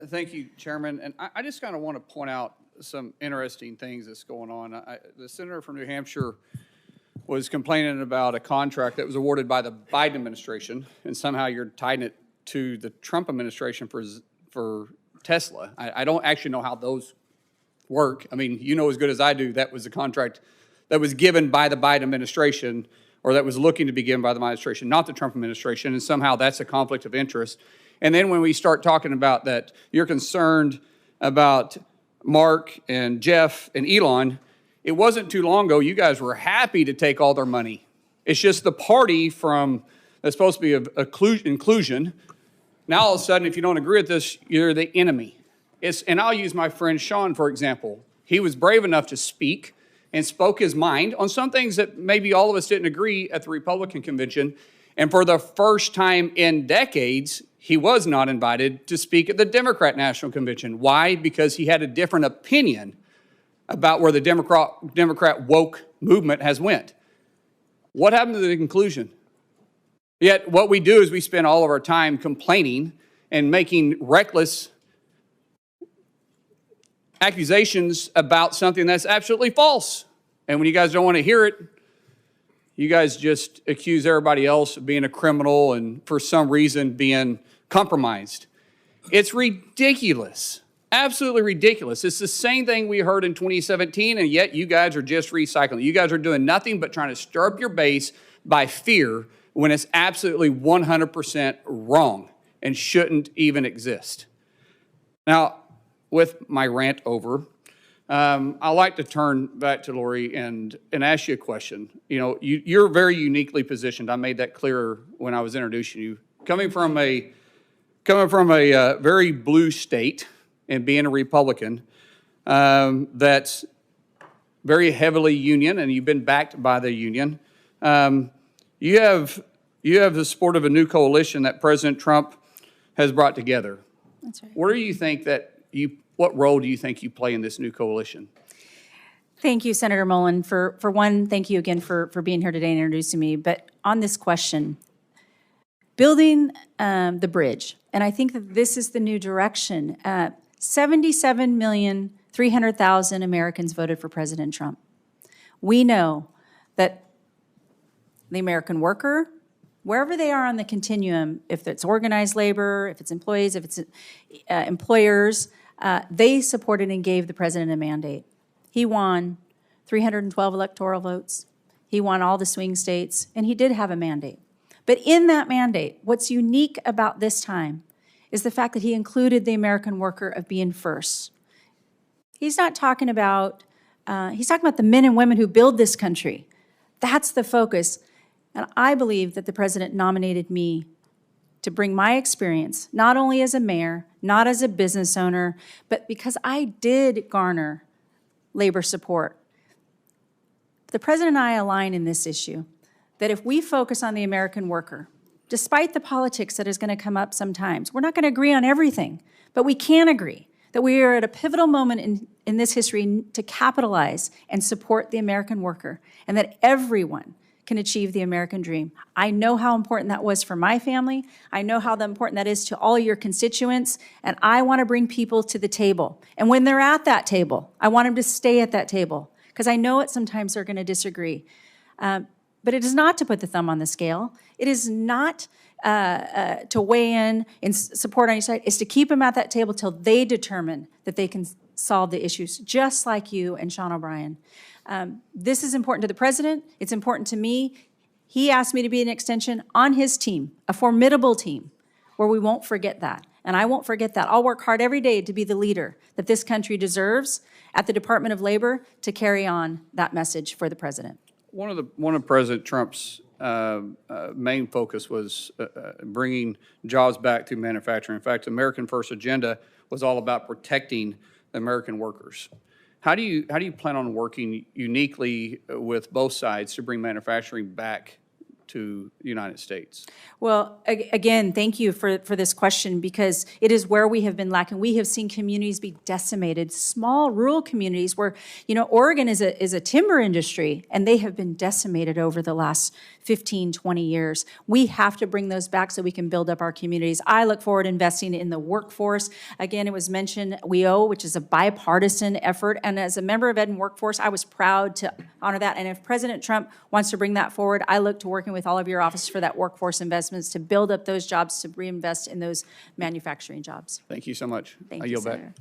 Thank you, Chairman. And I just kind of want to point out some interesting things that's going on. The senator from New Hampshire was complaining about a contract that was awarded by the Biden administration, and somehow you're tying it to the Trump administration for Tesla. I don't actually know how those work. I mean, you know as good as I do, that was a contract that was given by the Biden administration, or that was looking to be given by the administration, not the Trump administration, and somehow that's a conflict of interest. And then when we start talking about that, you're concerned about Mark and Jeff and Elon, it wasn't too long ago, you guys were happy to take all their money. It's just the party that's supposed to be inclusion. Now all of a sudden, if you don't agree with this, you're the enemy. And I'll use my friend Sean, for example. He was brave enough to speak and spoke his mind on some things that maybe all of us didn't agree at the Republican convention. And for the first time in decades, he was not invited to speak at the Democrat National Convention. Why? Because he had a different opinion about where the Democrat woke movement has went. What happened to the conclusion? Yet what we do is we spend all of our time complaining and making reckless accusations about something that's absolutely false. And when you guys don't want to hear it, you guys just accuse everybody else of being a criminal and for some reason being compromised. It's ridiculous. Absolutely ridiculous. It's the same thing we heard in 2017, and yet you guys are just recycling. You guys are doing nothing but trying to stir up your base by fear when it's absolutely 100% wrong and shouldn't even exist. Now, with my rant over, I'd like to turn back to Lori and ask you a question. You know, you're very uniquely positioned. I made that clearer when I was introducing you. Coming from a very blue state and being a Republican, that's very heavily union, and you've been backed by the union. You have the support of a new coalition that President Trump has brought together. That's right. What role do you think you play in this new coalition? Thank you, Senator Mullen. For one, thank you again for being here today and introducing me. But on this question, building the bridge, and I think that this is the new direction. 77,300,000 Americans voted for President Trump. We know that the American worker, wherever they are on the continuum, if it's organized labor, if it's employees, if it's employers, they supported and gave the president a mandate. He won 312 electoral votes. He won all the swing states, and he did have a mandate. But in that mandate, what's unique about this time is the fact that he included the American worker of being first. He's talking about the men and women who build this country. That's the focus. And I believe that the president nominated me to bring my experience, not only as a mayor, not as a business owner, but because I did garner labor support. The president and I align in this issue, that if we focus on the American worker, despite the politics that is going to come up sometimes, we're not going to agree on everything, but we can agree that we are at a pivotal moment in this history to capitalize and support the American worker, and that everyone can achieve the American dream. I know how important that was for my family. I know how important that is to all your constituents, and I want to bring people to the table. And when they're at that table, I want them to stay at that table, because I know sometimes they're going to disagree. But it is not to put the thumb on the scale. It is not to weigh in and support on each side. It's to keep them at that table till they determine that they can solve the issues, just like you and Sean O'Brien. This is important to the president. It's important to me. He asked me to be an extension on his team, a formidable team, where we won't forget that. And I won't forget that. I'll work hard every day to be the leader that this country deserves at the Department of Labor to carry on that message for the president. One of President Trump's main focus was bringing jobs back through manufacturing. In fact, the American First Agenda was all about protecting the American workers. How do you plan on working uniquely with both sides to bring manufacturing back to the United States? Well, again, thank you for this question, because it is where we have been lacking. We have seen communities be decimated, small rural communities where, Oregon is a timber industry, and they have been decimated over the last 15, 20 years. We have to bring those back so we can build up our communities. I look forward to investing in the workforce. Again, it was mentioned WEO, which is a bipartisan effort, and as a member of Ed and Workforce, I was proud to honor that. And if President Trump wants to bring that forward, I look to working with all of your office for that workforce investments to build up those jobs, to reinvest in those manufacturing jobs. Thank you so much. Thank I you, yield back. Senator.